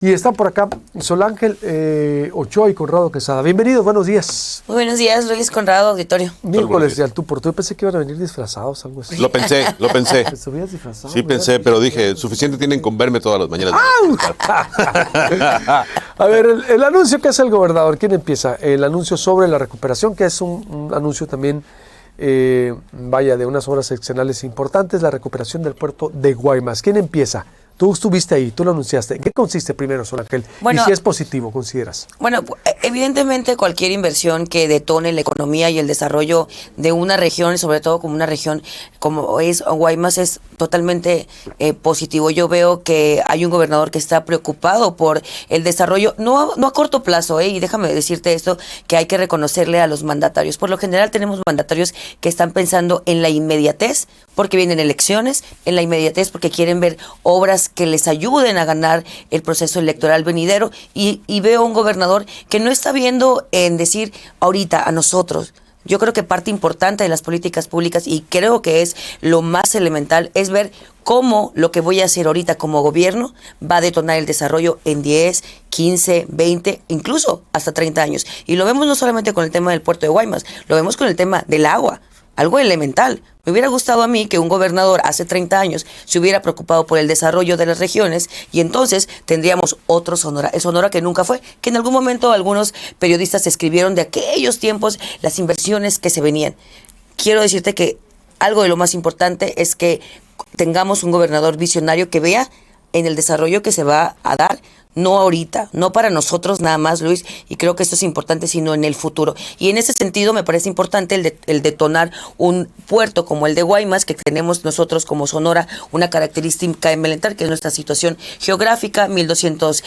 Y está por acá Solángel Ochoa y Conrado Quesada. Bienvenidos, buenos días. Muy buenos días, Luis, Conrado, auditorio. Miércoles de al tú por tú. Yo pensé que iban a venir disfrazados, algo así. Lo pensé. ¿Te estuvieras disfrazado? Sí, pensé, pero dije, suficiente tienen con verme todas las mañanas. A ver, el anuncio que hace el gobernador, ¿quién empieza? El anuncio sobre la recuperación, que es un anuncio también, de unas obras excepcionales importantes, la recuperación del puerto de Guaymas. ¿Quién empieza? Tú estuviste ahí, tú lo anunciaste. ¿En qué consiste primero, Solángel? Bueno, y si es positivo, ¿consideras? Bueno, evidentemente cualquier inversión que detone la economía y el desarrollo de una región, sobre todo como una región como es Guaymas, es totalmente positivo. Yo veo que hay un gobernador que está preocupado por el desarrollo, no a corto plazo, y déjame decirte esto, que hay que reconocerle a los mandatarios. Por lo general tenemos mandatarios que están pensando en la inmediatez, porque vienen elecciones, en la inmediatez porque quieren ver obras que les ayuden a ganar el proceso electoral venidero, y veo un gobernador que no está viendo en decir ahorita a nosotros. Yo creo que parte importante de las políticas públicas, y creo que es lo más elemental, es ver cómo lo que voy a hacer ahorita como gobierno va a detonar el desarrollo en 10, 15, 20, incluso hasta 30 años. Y lo vemos no solamente con el tema del puerto de Guaymas, lo vemos con el tema del agua. Algo elemental. Me hubiera gustado a mí que un gobernador hace 30 años se hubiera preocupado por el desarrollo de las regiones, y entonces tendríamos otro Sonora, el Sonora que nunca fue, que en algún momento algunos periodistas escribieron de aquellos tiempos las inversiones que se venían. Quiero decirte que algo de lo más importante es que tengamos un gobernador visionario que vea en el desarrollo que se va a dar, no ahorita, no para nosotros nada más, Luis, y creo que esto es importante, sino en el futuro. Y en ese sentido me parece importante el detonar un puerto como el de Guaymas, que tenemos nosotros como Sonora una característica elemental, que es nuestra situación geográfica, 1,200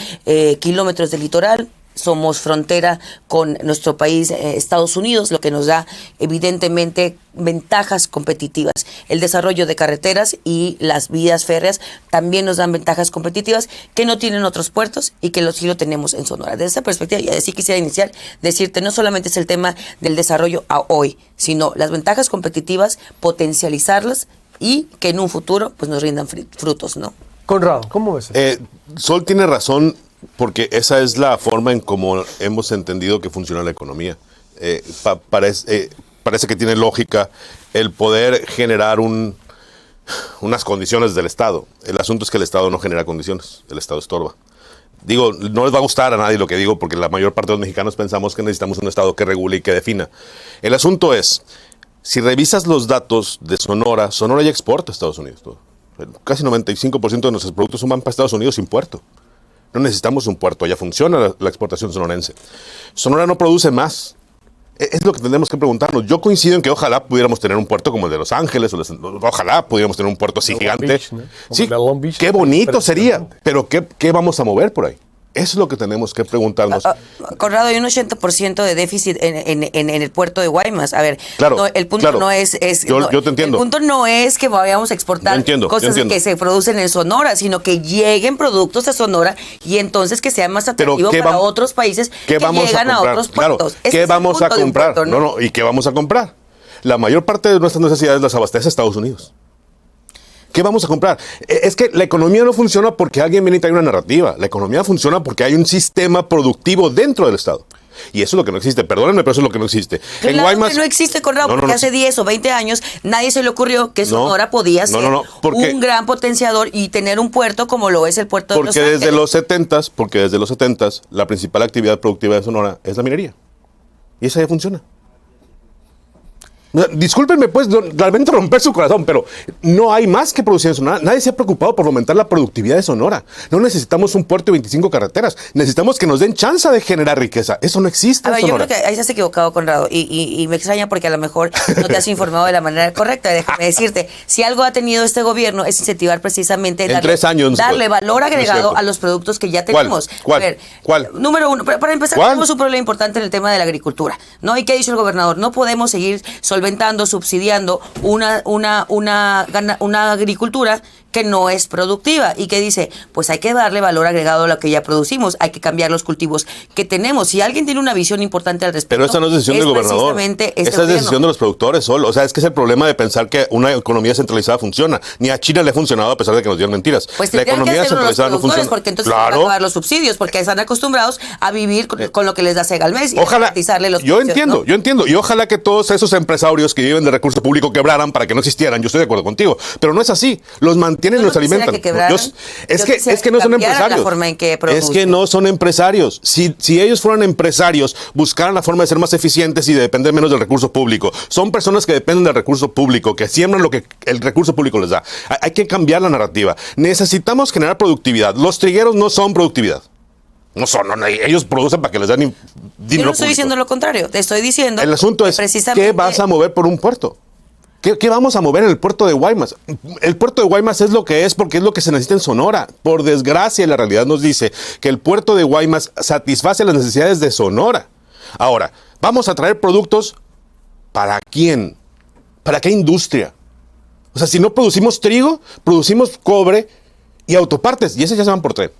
kilómetros de litoral. Somos frontera con nuestro país, Estados Unidos, lo que nos da evidentemente ventajas competitivas. El desarrollo de carreteras y las vías férreas también nos dan ventajas competitivas que no tienen otros puertos y que sí lo tenemos en Sonora. Desde esa perspectiva, y así quisiera iniciar, decirte, no solamente es el tema del desarrollo a hoy, sino las ventajas competitivas, potencializarlas y que en un futuro pues nos rindan frutos, ¿no? Conrado, ¿cómo ves? Sol tiene razón, porque esa es la forma en cómo hemos entendido que funciona la economía. Parece que tiene lógica el poder generar unas condiciones del Estado. El asunto es que el Estado no genera condiciones, el Estado estorba. Digo, no les va a gustar a nadie lo que digo, porque la mayor parte de los mexicanos pensamos que necesitamos un Estado que regule y que defina. El asunto es, si revisas los datos de Sonora, Sonora ya exporta a Estados Unidos todo. Casi 95% de nuestros productos van para Estados Unidos sin puerto. No necesitamos un puerto, ya funciona la exportación sonorense. Sonora no produce más. Es lo que tenemos que preguntarnos. Yo coincido en que ojalá pudiéramos tener un puerto como el de Los Ángeles, ojalá pudiéramos tener un puerto así gigante. Beach, ¿no? Sí, Long Beach, qué bonito sería, pero ¿qué vamos a mover por ahí? Eso es lo que tenemos que preguntarnos. Conrado, hay un 80% de déficit en el puerto de Guaymas. A ver, claro, no, el punto no es yo te entiendo. El punto no es que vayamos a exportar cosas que se producen en Sonora, sino que lleguen productos a Sonora y entonces que sea más atractivo para otros países que llegan a otros puertos. Claro, ¿qué vamos a comprar? Puerto, ¿no? ¿Y qué vamos a comprar? La mayor parte de nuestras necesidades las abastece Estados Unidos. ¿Qué vamos a comprar? Es que la economía no funciona porque alguien viene y trae una narrativa. La economía funciona porque hay un sistema productivo dentro del Estado. Y eso es lo que no existe. Perdónenme, pero eso es lo que no existe. Claro, en Guaymas, que no existe, Conrado, porque hace 10 o 20 años nadie se le ocurrió que Sonora podía ser un gran potenciador y tener un puerto como lo es el puerto de Los Ángeles. Porque desde los 70s la principal actividad productiva de Sonora es la minería. Y esa ya funciona. Discúlpenme, pues, realmente romper su corazón, pero no hay más que producir en Sonora. Nadie se ha preocupado por aumentar la productividad de Sonora. No necesitamos un puerto y 25 carreteras. Necesitamos que nos den chance de generar riqueza. Eso no existe en Sonora. Yo creo que ahí se has equivocado, Conrado, y me extraña porque a lo mejor no te has informado de la manera correcta. Déjame decirte, si algo ha tenido este gobierno es incentivar precisamente darle valor agregado a los productos que ya tenemos. ¿Cuál? Número uno, para empezar, tenemos un problema importante en el tema de la agricultura, ¿no? ¿Y qué ha dicho el gobernador? No podemos seguir subsidiando una agricultura que no es productiva y que dice, pues hay que darle valor agregado a lo que ya producimos, hay que cambiar los cultivos que tenemos. Si alguien tiene una visión importante al respecto... Pero esta no es decisión del gobernador. Esta es decisión de los productores solo. O sea, es que es el problema de pensar que una economía centralizada funciona. Ni a China le ha funcionado a pesar de que nos dieron mentiras. Pues la economía centralizada no funciona. Porque entonces van a acabar los subsidios, porque están acostumbrados a vivir con lo que les da Segalmex y ojalá, garantizarle los yo precios, entiendo, ¿no? yo entiendo. Y ojalá que todos esos empresarios que viven de recurso público quebraran para que no existieran. Yo estoy de acuerdo contigo. Pero no es así. Los mantienen y los alimentan. Es que no son empresarios. Es que no son empresarios. Si ellos fueran empresarios, buscaran la forma de ser más eficientes y de depender menos del recurso público. Son personas que dependen del recurso público, que siembran lo que el recurso público les da. Hay que cambiar la narrativa. Necesitamos generar productividad. Los trigueros no son productividad. No son, ellos producen para que les den dinero. Yo no estoy diciendo lo contrario. Te estoy diciendo. El asunto es, ¿qué vas a mover por un puerto? ¿Qué vamos a mover en el puerto de Guaymas? El puerto de Guaymas es lo que es porque es lo que se necesita en Sonora. Por desgracia, la realidad nos dice que el puerto de Guaymas satisface las necesidades de Sonora. Ahora, vamos a traer productos ¿para quién? ¿Para qué industria? O sea, si no producimos trigo, producimos cobre y autopartes, y esas ya se van por tren.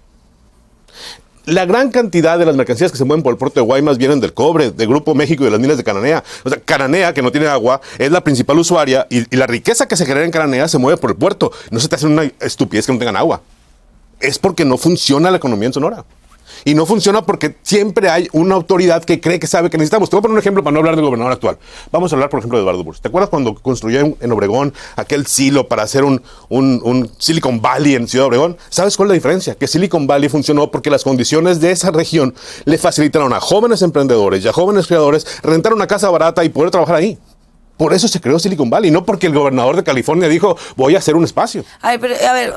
La gran cantidad de las mercancías que se mueven por el puerto de Guaymas vienen del cobre, de Grupo México y de las minas de Cananea. O sea, Cananea, que no tiene agua, es la principal usuaria y la riqueza que se genera en Cananea se mueve por el puerto. No se te hace una estupidez que no tengan agua. Es porque no funciona la economía en Sonora. Y no funciona porque siempre hay una autoridad que cree que sabe que necesitamos. Te voy a poner un ejemplo para no hablar del gobernador actual. Vamos a hablar, por ejemplo, de Eduardo Burrs. ¿Te acuerdas cuando construyó en Obregón aquel silo para hacer un Silicon Valley en Ciudad Obregón? ¿Sabes cuál es la diferencia? Que Silicon Valley funcionó porque las condiciones de esa región le facilitaron a jóvenes emprendedores y a jóvenes creadores rentar una casa barata y poder trabajar ahí. Por eso se creó Silicon Valley, no porque el gobernador de California dijo, voy a hacer un espacio. Ay, pero a ver,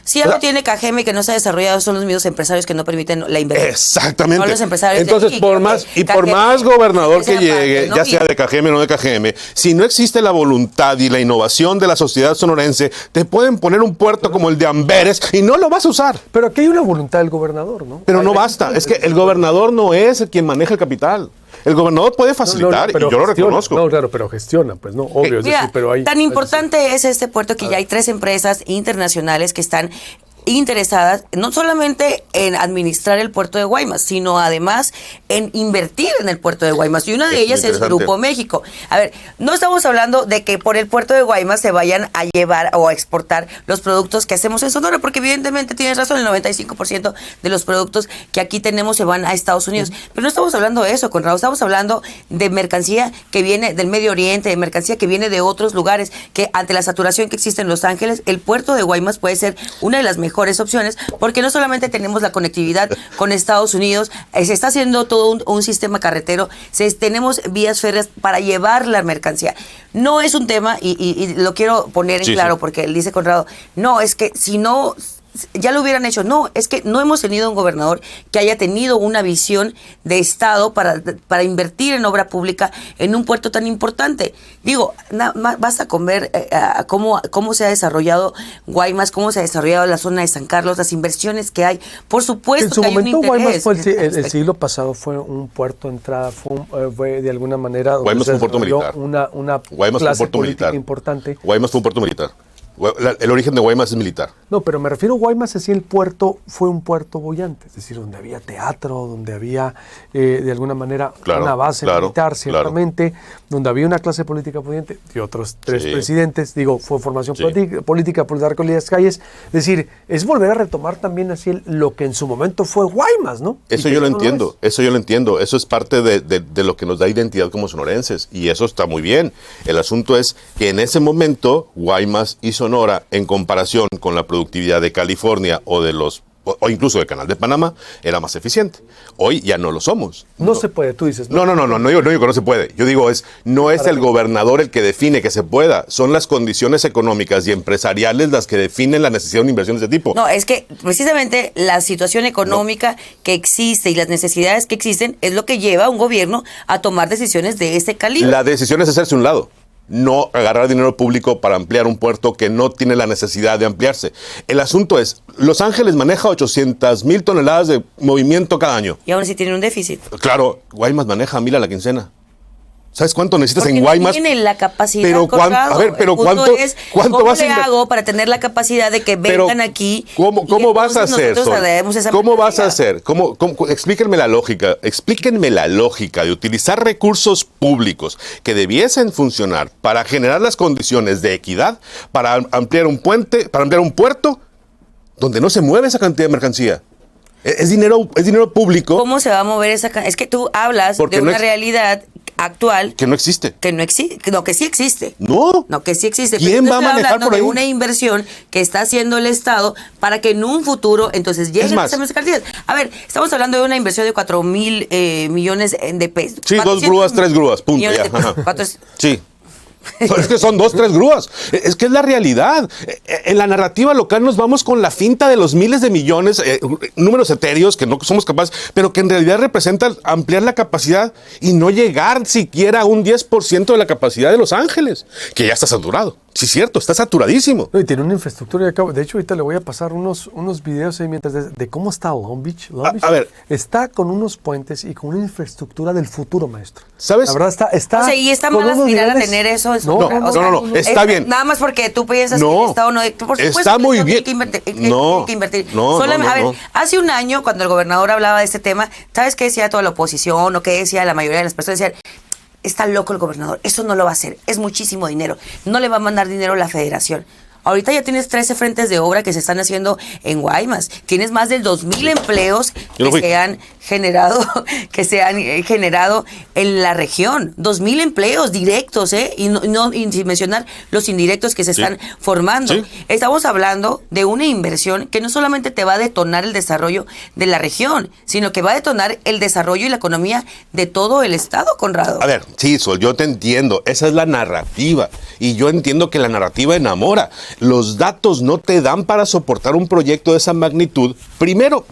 si algo tiene Cajeme que no se ha desarrollado, son los mismos empresarios que no permiten la inversión. Exactamente. No los empresarios. Entonces, por más gobernador que llegue, parte, ya sea de Cajeme o no de Cajeme, si no existe la voluntad y la innovación de la sociedad sonorense, te pueden poner un puerto como el de Amberes y no lo vas a usar. Pero aquí hay una voluntad del gobernador, ¿no? Pero no basta. Es que el gobernador no es el quien maneja el capital. El gobernador puede facilitar y yo lo reconozco. No, claro, pero gestiona, pues no, obvio. Mira, pero hay, tan importante es este puerto que ya hay 3 empresas internacionales que están interesadas no solamente en administrar el puerto de Guaymas, sino además en invertir en el puerto de Guaymas. Y una de ellas es Grupo México. A ver, no estamos hablando de que por el puerto de Guaymas se vayan a llevar o a exportar los productos que hacemos en Sonora, porque evidentemente tienes razón, el 95% de los productos que aquí tenemos se van a Estados Unidos. Pero no estamos hablando de eso, Conrado, estamos hablando de mercancía que viene del Medio Oriente, de mercancía que viene de otros lugares, que ante la saturación que existe en Los Ángeles, el puerto de Guaymas puede ser una de las mejores opciones, porque no solamente tenemos la conectividad con Estados Unidos, se está haciendo todo un sistema carretero, tenemos vías férreas para llevar la mercancía. No es un tema, y lo quiero poner en claro, porque él dice Conrado, no, es que si no ya lo hubieran hecho. No, es que no hemos tenido un gobernador que haya tenido una visión de Estado para invertir en obra pública en un puerto tan importante. Digo, basta con ver cómo se ha desarrollado Guaymas, cómo se ha desarrollado la zona de San Carlos, las inversiones que hay. Por supuesto que hay un interés. En su momento Guaymas el siglo pasado fue un puerto de entrada, fue de alguna manera Guaymas fue un puerto militar. Una Guaymas clase fue un puerto militar importante. Guaymas fue un puerto militar. El origen de Guaymas es militar. No, pero me refiero a Guaymas, así el puerto fue un puerto boyante, es decir, donde había teatro, donde había de alguna manera una base militar, ciertamente, donde había una clase política pudiente y otros 3 presidentes, fue formación política por dar con las calles. Es decir, es volver a retomar también así lo que en su momento fue Guaymas, ¿no? Eso yo lo entiendo, eso es parte de lo que nos da identidad como sonorenses, y eso está muy bien. El asunto es que en ese momento Guaymas y Sonora, en comparación con la productividad de California o incluso del Canal de Panamá, era más eficiente. Hoy ya no lo somos. No se puede, tú dices. No digo que no se puede. Yo digo, no es el gobernador el que define que se pueda. Son las condiciones económicas y empresariales las que definen la necesidad de una inversión de ese tipo. No, es que precisamente la situación económica que existe y las necesidades que existen es lo que lleva a un gobierno a tomar decisiones de ese calibre. La decisión es hacerse a un lado. No agarrar dinero público para ampliar un puerto que no tiene la necesidad de ampliarse. El asunto es, Los Ángeles maneja 800,000 toneladas de movimiento cada año. Y aún así tiene un déficit. Claro, Guaymas maneja 1,000 a la quincena. ¿Sabes cuánto necesitas Porque en Guaymas? No tienen la capacidad. Pero Colorado. a ver, pero El punto ¿cuánto, es, cuánto ¿cómo vas le a hago para tener la capacidad de que pero vengan aquí? ¿Cómo vas a hacer, Sol? ¿Cómo vas a hacer? hacer? Explíquenme la lógica. Explíquenme la lógica de utilizar recursos públicos que debiesen funcionar para generar las condiciones de equidad, para ampliar un puente, para ampliar un puerto donde no se mueve esa cantidad de mercancía. Es dinero público. ¿Cómo se va a mover esa Es que tú hablas Porque de no una realidad actual que no existe. que no existe, no, que sí existe. No. No, que sí existe. ¿Quién Pero va a estoy manejar hablando por ahí? de una inversión que está haciendo el Estado para que en un futuro entonces lleguen más, esas mercancías. A ver, estamos hablando de una inversión de 4,000 millones de pesos. Sí, 2 400 grúas, 3 grúas, punto. millones Ya. de pesos. Ajá. ¿Cuánto es? Sí. Es que son 2, 3 grúas. Es que es la realidad. En la narrativa local nos vamos con la finta de los miles de millones, números etéreos que no somos capaces, pero que en realidad representan ampliar la capacidad y no llegar siquiera a un 10% de la capacidad de Los Ángeles, que ya está saturado. Sí, es cierto, está saturadísimo. No, y tiene una infraestructura. De hecho, ahorita le voy a pasar unos videos ahí mientras de cómo está Long Beach. Long Beach a ver. está con unos puentes y con una infraestructura del futuro, maestro. ¿Sabes? La verdad está O sea, y está con mal unos aspirar a niveles- tener eso. No, está bien. Nada más porque tú piensas No, que el Estado no. Por supuesto está que el muy Estado bien. tiene que invertir. No, tiene que invertir. no, A ver, no. hace un año, cuando el gobernador hablaba de este tema, ¿sabes qué decía toda la oposición o qué decía la mayoría de las personas? Decían, está loco el gobernador, eso no lo va a hacer, es muchísimo dinero, no le va a mandar dinero a la federación. Ahorita ya tienes 13 frentes de obra que se están haciendo en Guaymas. Tienes más de 2,000 empleos que se han generado en la región. 2,000 empleos directos, y sin mencionar los indirectos que se están formando. Sí. Estamos hablando de una inversión que no solamente te va a detonar el desarrollo de la región, sino que va a detonar el desarrollo y la economía de todo el estado, Conrado. A ver, sí, Sol, yo te entiendo. Esa es la narrativa. Y yo entiendo que la narrativa enamora. Los datos no te dan para soportar un proyecto de esa magnitud. Primero,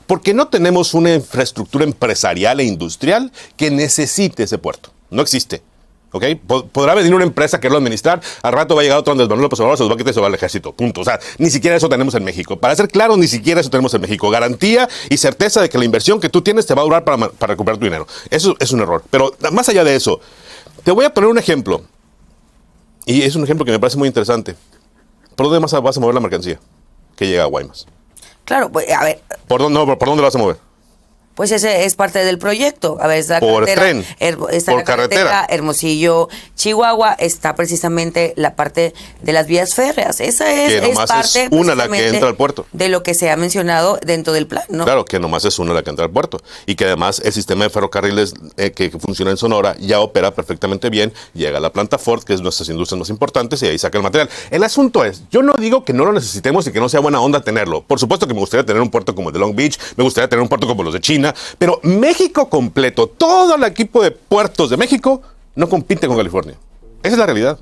porque no tenemos una infraestructura empresarial e industrial que necesite ese puerto. No existe. ¿Ok? Podrá venir una empresa a quererlo administrar, al rato va a llegar otro Andrés Manuel López Obrador, se los va a quitar y se va al ejército, punto. O sea, ni siquiera eso tenemos en México. Para ser claro, ni siquiera eso tenemos en México. Garantía y certeza de que la inversión que tú tienes te va a durar para recuperar tu dinero. Eso es un error. Pero más allá de eso, te voy a poner un ejemplo. Y es un ejemplo que me parece muy interesante. ¿Por dónde más vas a mover la mercancía que llega a Guaymas? Claro, pues, a ver, ¿Por dónde la vas a mover? pues ese es parte del proyecto. A ver, está Por tren, está por la carretera carretera. Hermosillo, Chihuahua, está precisamente la parte de las vías férreas. Esa es, Que nomás parte es una la que precisamente entra al puerto. de lo que se ha mencionado dentro del plan, ¿no? Claro, que nomás es una la que entra al puerto. Y que además el sistema de ferrocarriles que funciona en Sonora ya opera perfectamente bien. Llega a la planta Ford, que es nuestras industrias más importantes, y ahí saca el material. El asunto es, yo no digo que no lo necesitemos y que no sea buena onda tenerlo. Por supuesto que me gustaría tener un puerto como el de Long Beach, me gustaría tener un puerto como los de China, pero México completo, todo el equipo de puertos de México, no compite con California. Esa es la realidad.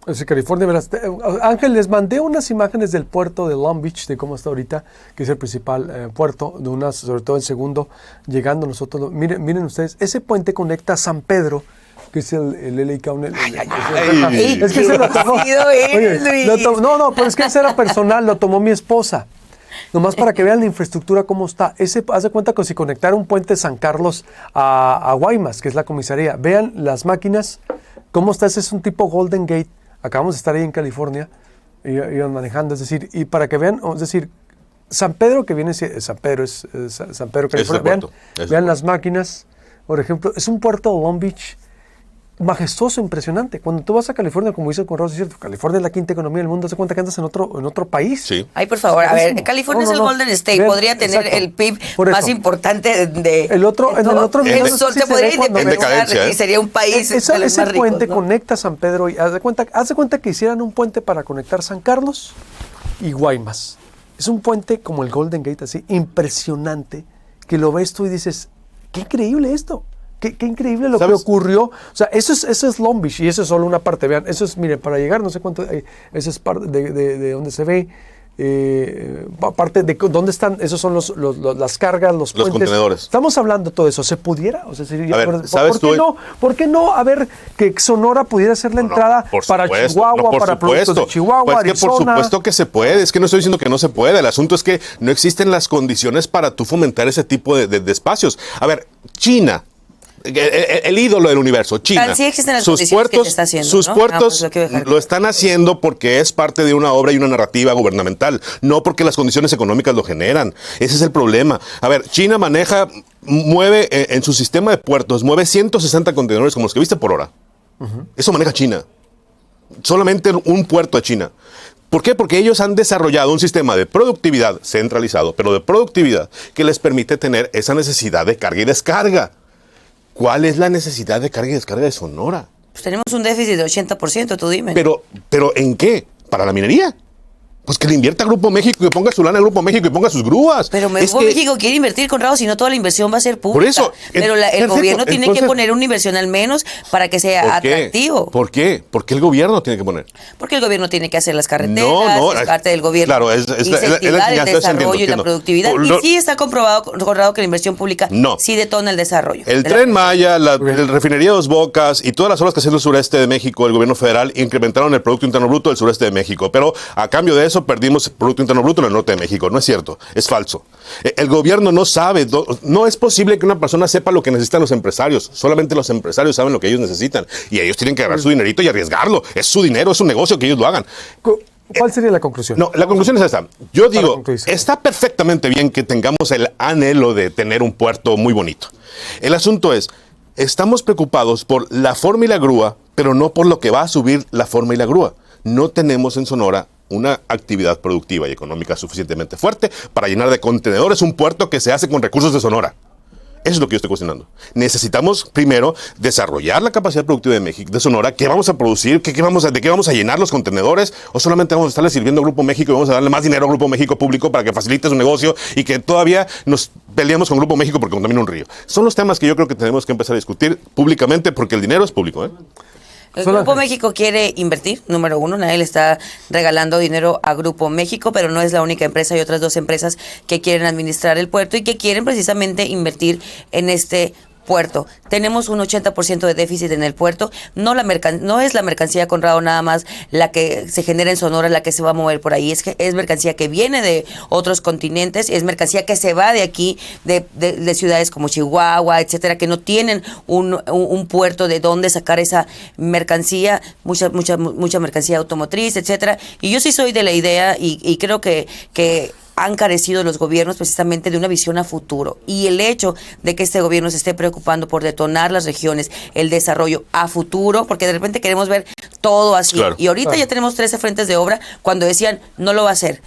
Es California, verás, Ángel, les mandé unas imágenes del puerto de Long Beach, de cómo está ahorita, que es el principal puerto, de unas, sobre todo el segundo, llegando nosotros. Miren ustedes, ese puente conecta a San Pedro, que es el LA County. Es que se lo tomó. Oye, no, pero es que ese era personal, lo tomó mi esposa. Nomás para que vean la infraestructura cómo está. Haz de cuenta que si conectara un puente de San Carlos a Guaymas, que es la comisaría, vean las máquinas, cómo está. Ese es un tipo Golden Gate. Acabamos de estar ahí en California, iban manejando, es decir, y para que vean, es decir, San Pedro, que viene, San Pedro, California, vean las máquinas, por ejemplo, es un puerto de Long Beach majestuoso, impresionante. Cuando tú vas a California, como dice Conrado, es cierto, California es la quinta economía del mundo, te das cuenta que andas en otro país. Sí. Ay, por favor, a ver, California es el Golden State, Vean, podría tener exacto. el PIB Por más eso. importante de En el otro video Eso sí se se podría ve cuando independizar decadencia, y sería un país de los Ese más ricos, puente ¿no? conecta San Pedro y haz de cuenta que hicieran un puente para conectar San Carlos y Guaymas. Es un puente como el Golden Gate, así impresionante, que lo ves tú y dices, qué increíble esto. Qué increíble lo que ocurrió. O sea, eso es Long Beach y eso es solo una parte. Vean, eso es, miren, para llegar, no sé cuánto, esa es parte de donde se ve, parte de dónde están, esos son las cargas, los puentes. Contenedores. Estamos hablando de todo eso. ¿Se pudiera? O sea, A ver, ¿sabes tú? ¿Por qué no? A ver, que Sonora pudiera ser la entrada para Chihuahua, para productos de Chihuahua, pues Arizona. que por supuesto que se puede. Es que no estoy diciendo que no se puede. El asunto es que no existen las condiciones para tú fomentar ese tipo de espacios. A ver, China el ídolo del universo, China. Sí existen las sus condiciones que puertos, se está haciendo, sus ¿no? puertos Pues quiero dejar lo están haciendo porque es parte de una obra y una narrativa gubernamental, no porque las condiciones económicas lo generan. Ese es el problema. A ver, China mueve en su sistema de puertos, mueve 160 contenedores como los que viste por hora. Eso maneja China. Solamente un puerto de China. ¿Por qué? Porque ellos han desarrollado un sistema de productividad centralizado, pero de productividad que les permite tener esa necesidad de carga y descarga. ¿Cuál es la necesidad de carga y descarga de Sonora? Pues tenemos un déficit de 80%, tú dime. Pero ¿en qué? ¿Para la minería? Pues que le invierta a Grupo México, que ponga su lana a Grupo México y ponga sus grúas. Pero Grupo México quiere invertir, Conrado, si no toda la inversión va a ser pública. Por eso. Pero el perfecto. gobierno tiene Entonces, que poner una inversión al menos para que sea atractivo. ¿Por qué? ¿Por qué el gobierno tiene que poner? Porque el gobierno tiene que hacer las carreteras, No, es parte del gobierno. Claro, incentivar el desarrollo y la productividad. No. Y sí está comprobado, Conrado, que la inversión pública sí detona el desarrollo. El Tren Maya, el refinería Dos Bocas y todas las obras que hace el sureste de México, el gobierno federal incrementaron el Producto Interno Bruto del sureste de México. Pero a cambio de eso perdimos Producto Interno Bruto en el norte de México. No es cierto, es falso. El gobierno no sabe, no es posible que una persona sepa lo que necesitan los empresarios. Solamente los empresarios saben lo que ellos necesitan. Y ellos tienen que agarrar su dinerito y arriesgarlo. Es su dinero, es su negocio, que ellos lo hagan. ¿Cuál sería la conclusión? No, la conclusión es esta. Yo digo, está perfectamente bien que tengamos el anhelo de tener un puerto muy bonito. El asunto es, estamos preocupados por la forma y la grúa, pero no por lo que va a subir la forma y la grúa. No tenemos en Sonora una actividad productiva y económica suficientemente fuerte para llenar de contenedores un puerto que se hace con recursos de Sonora. Eso es lo que yo estoy cuestionando. Necesitamos primero desarrollar la capacidad productiva de México, de Sonora. ¿Qué vamos a producir? ¿De qué vamos a llenar los contenedores? ¿O solamente vamos a estarle sirviendo a Grupo México y vamos a darle más dinero a Grupo México público para que facilite su negocio y que todavía nos peleamos con Grupo México porque contamina un río? Son los temas que yo creo que tenemos que empezar a discutir públicamente porque el dinero es público, ¿eh? El Grupo México quiere invertir, número uno, nadie le está regalando dinero a Grupo México, pero no es la única empresa, hay otras dos empresas que quieren administrar el puerto y que quieren precisamente invertir en este puerto. Tenemos un 80% de déficit en el puerto. No es la mercancía, Conrado, nada más la que se genera en Sonora, la que se va a mover por ahí. Es mercancía que viene de otros continentes, es mercancía que se va de aquí, de ciudades como Chihuahua, etcétera, que no tienen un puerto de donde sacar esa mercancía, mucha mercancía automotriz, etcétera. Y yo sí soy de la idea y creo que han carecido los gobiernos precisamente de una visión a futuro. Y el hecho de que este gobierno se esté preocupando por detonar las regiones, el desarrollo a futuro, porque de repente queremos ver todo así. Claro. Y ahorita ya tenemos 13 frentes de obra cuando decían no lo va a hacer.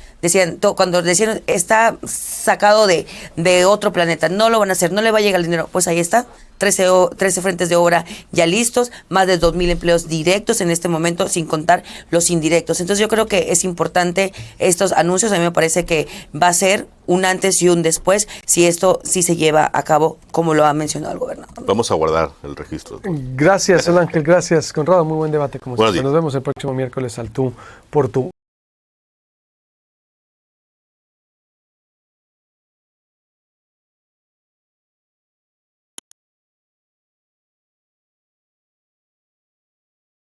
Cuando decían está sacado de otro planeta, no lo van a hacer, no le va a llegar el dinero. Pues ahí está. 13 frentes de obra ya listos, más de 2,000 empleos directos en este momento, sin contar los indirectos. Entonces yo creo que es importante estos anuncios. A mí me parece que va a ser un antes y un después si esto sí se lleva a cabo como lo ha mencionado el gobernador. Vamos a guardar el registro. Gracias, Sol Ángel, gracias, Conrado. Muy buen debate como siempre. Nos vemos el próximo miércoles al Tú por Tú.